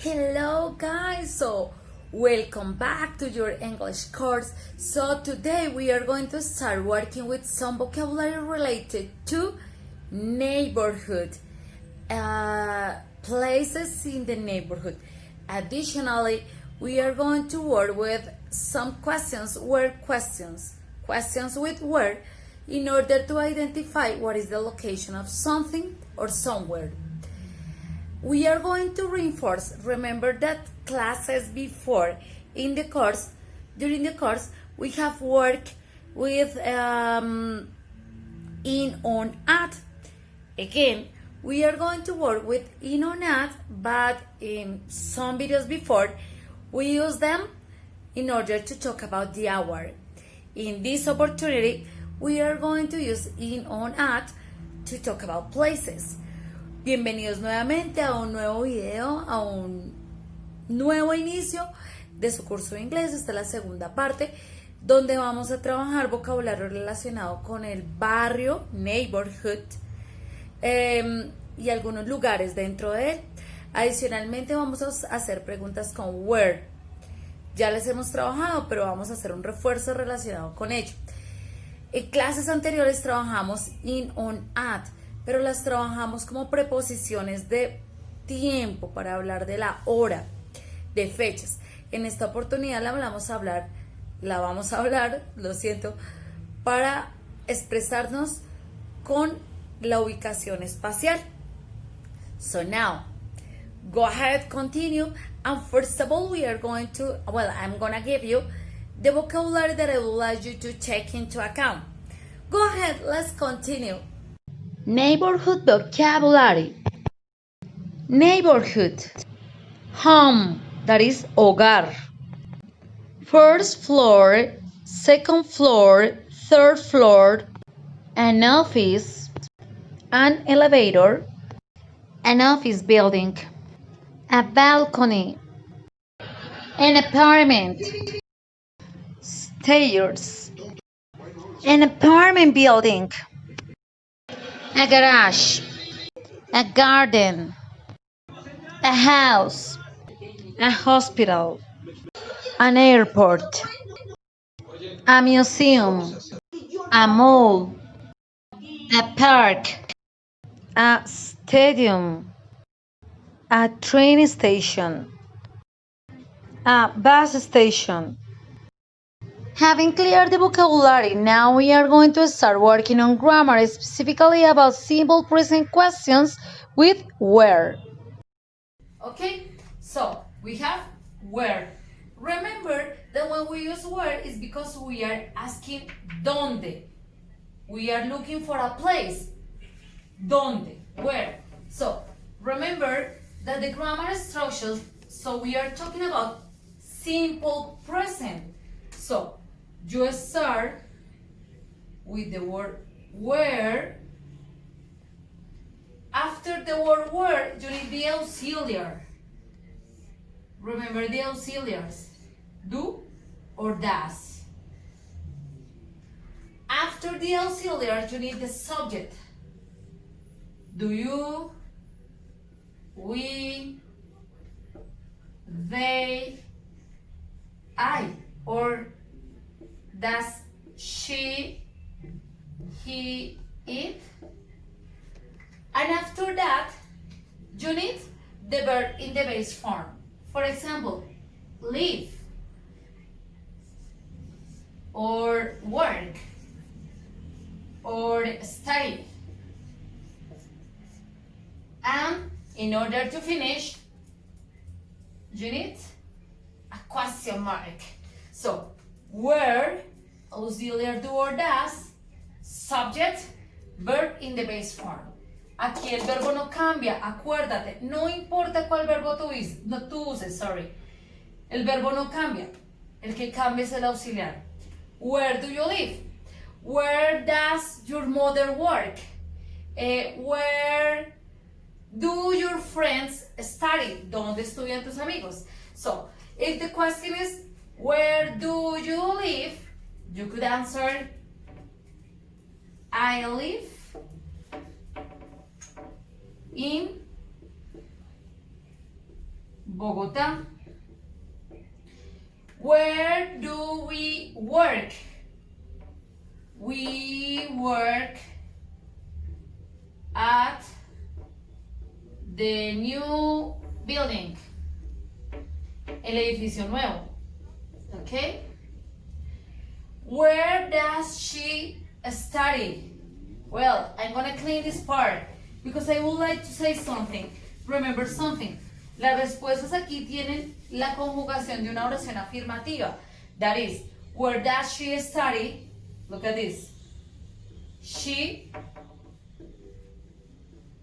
Hello guys, so welcome back to your English course. So today we are going to start working with some vocabulary related to neighborhood, places in the neighborhood. Additionally, we are going to work with some questions with where, in order to identify what is the location of something or somewhere. We are going to reinforce, remember that classes before during the course, we have worked with in, on, at. Again, we are going to work with in, on, at, but in some videos before, we use them in order to talk about the hour. In this opportunity, we are going to use in, on, at to talk about places. Bienvenidos nuevamente a un nuevo video, a un nuevo inicio de su curso de inglés. Esta es la segunda parte donde vamos a trabajar vocabulario relacionado con el barrio, neighborhood, y algunos lugares dentro de él. Adicionalmente vamos a hacer preguntas con where. Ya les hemos trabajado, pero vamos a hacer un refuerzo relacionado con ello. En clases anteriores trabajamos in, on, at, pero las trabajamos como preposiciones de tiempo para hablar de la hora, de fechas. En esta oportunidad la vamos a hablar, para expresarnos con la ubicación espacial. So now, go ahead, continue, and first of all, I'm gonna give you the vocabulary that I would like you to take into account. Go ahead, let's continue. Neighborhood vocabulary. Neighborhood. Home, that is hogar. First floor, second floor, third floor. An office, an elevator, an office building, a balcony, an apartment, stairs, an apartment building, a garage, a garden, a house, a hospital, an airport, a museum, a mall, a park, a stadium, a train station, a bus station. Having cleared the vocabulary, now we are going to start working on grammar, specifically about simple present questions with where. Okay, so we have where. Remember that when we use where, it's because we are asking donde. We are looking for a place. Donde, where. So remember that the grammar structures, so we are talking about simple present. So you start with the word where. After the word where, you need the auxiliary. Remember the auxiliaries. Do or does. After the auxiliary, you need the subject. Do you, we, they, I, or does she, he, it? And after that, you need the verb in the base form. For example, live, or work, or study. And in order to finish, you need a question mark. So, where, auxiliary do or does, subject, verb in the base form. Aquí el verbo no cambia, acuérdate, no importa cuál verbo tú uses, el verbo no cambia, el que cambia es el auxiliar. Where do you live? Where does your mother work? Where do your friends study? ¿Dónde estudian tus amigos? So, if the question is, where do you live? You could answer, I live in Bogotá. Where do we work? We work at the new building. El edificio nuevo. Okay? Where does she study? Well, I'm gonna clean this part because I would like to say something. Remember something. Las respuestas aquí tienen la conjugación de una oración afirmativa. That is, where does she study? Look at this. She,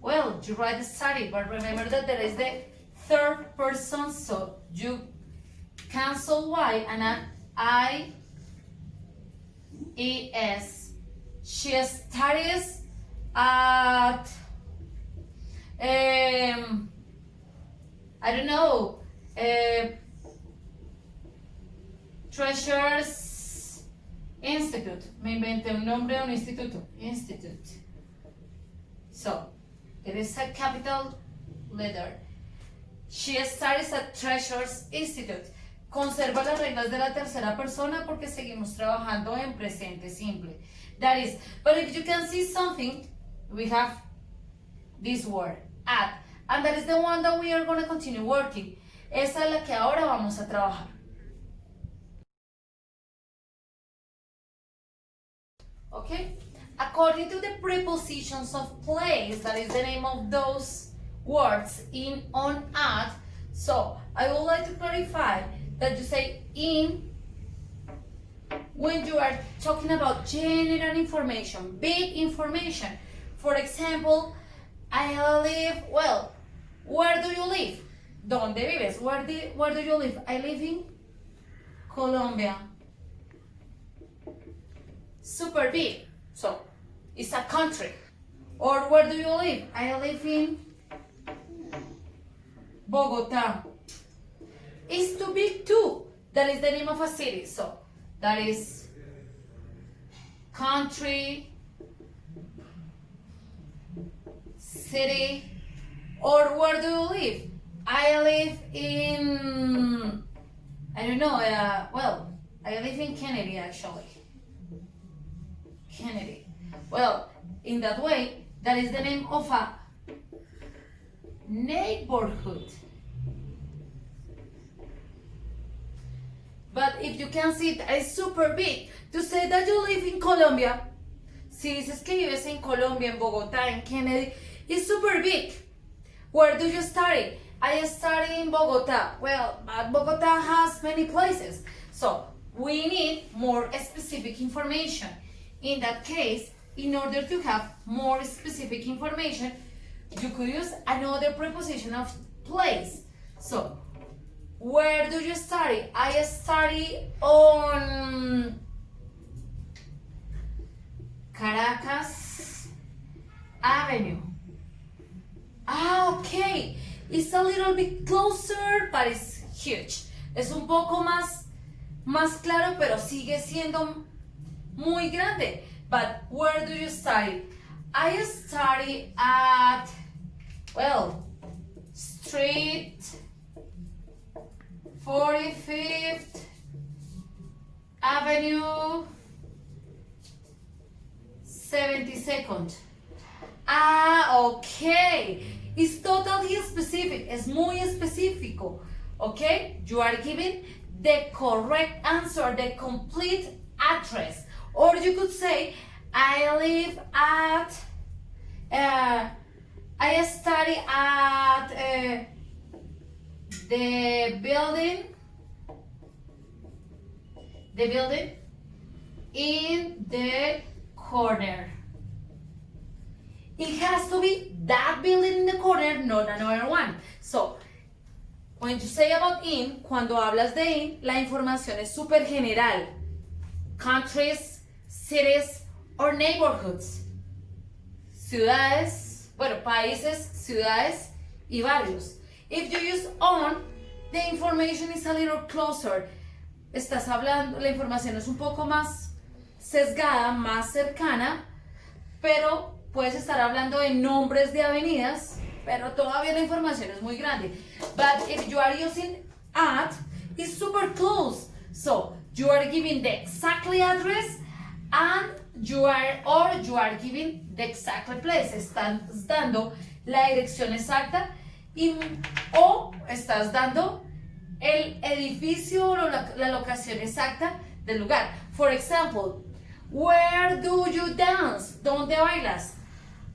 well, you write study, but remember that there is the third person, so you cancel Y and add I-E-S. She studies at, I don't know, Treasures Institute. Me inventé un nombre de un instituto. Institute. So, it is a capital letter. She studies at Treasures Institute. Conserva las reglas de la tercera persona porque seguimos trabajando en presente simple. That is, but if you can see something, we have this word, at. And that is the one that we are going to continue working. Esa es la que ahora vamos a trabajar. Okay? According to the prepositions of place, that is the name of those words in, on, at. So, I would like to clarify that you say in when you are talking about general information, big information. For example, I live, well, where do you live? ¿Dónde vives? Where do you live? I live in Colombia. Super big, so it's a country. Or where do you live? I live in Bogotá. It's too big too. That is the name of a city, so that is country, city. Or where do you live? I live in, I don't know, well, I live in Kennedy actually. Kennedy. Well, in that way, that is the name of a neighborhood. But if you can see that it's super big, to say that you live in Colombia, si dices que vives en Colombia, en Bogotá, en Kennedy, it's super big. Where do you study? I study in Bogotá. Well, but Bogotá has many places. So, we need more specific information. In that case, in order to have more specific information, you could use another preposition of place. So, where do you study? I study on Caracas Avenue. Ah, okay. It's a little bit closer, but it's huge. Es un poco más claro, pero sigue siendo muy grande. But where do you study? I study at, well, Street 45th Avenue 72nd. Ah, okay. It's totally specific. Es muy específico. Okay? You are giving the correct answer, the complete address. Or you could say, I live at, I study at the building in the corner. It has to be that building in the corner, not another one. So, when you say about in, cuando hablas de in, la información es súper general. Countries, cities, or neighborhoods. Ciudades, bueno, países, ciudades, y barrios. If you use on, the information is a little closer. Estás hablando, la información es un poco más sesgada, más cercana, pero puedes estar hablando de nombres de avenidas pero todavía la información es muy grande. But if you are using at, it's super close. So you are giving the exactly address and you are giving the exact place. Estás dando la dirección exacta o estás dando el edificio o la locación exacta del lugar. For example, where do you dance? ¿Dónde bailas?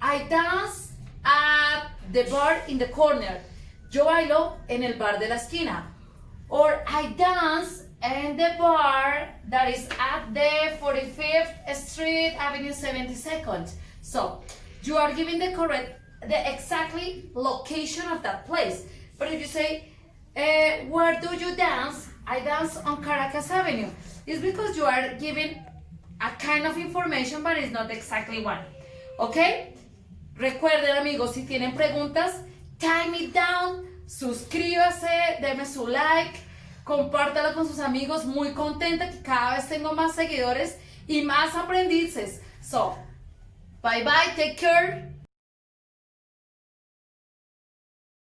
I dance at the bar in the corner. Yo bailo en el bar de la esquina. Or I dance in the bar that is at the 45th Street Avenue 72nd. So you are giving the exactly location of that place. But if you say, where do you dance? I dance on Caracas Avenue. It's because you are giving a kind of information, but it's not exactly one. ¿Ok? Recuerden, amigos, si tienen preguntas, time it down, suscríbase, deme su like, compártalo con sus amigos. Muy contenta que cada vez tengo más seguidores y más aprendices. So, bye bye, take care.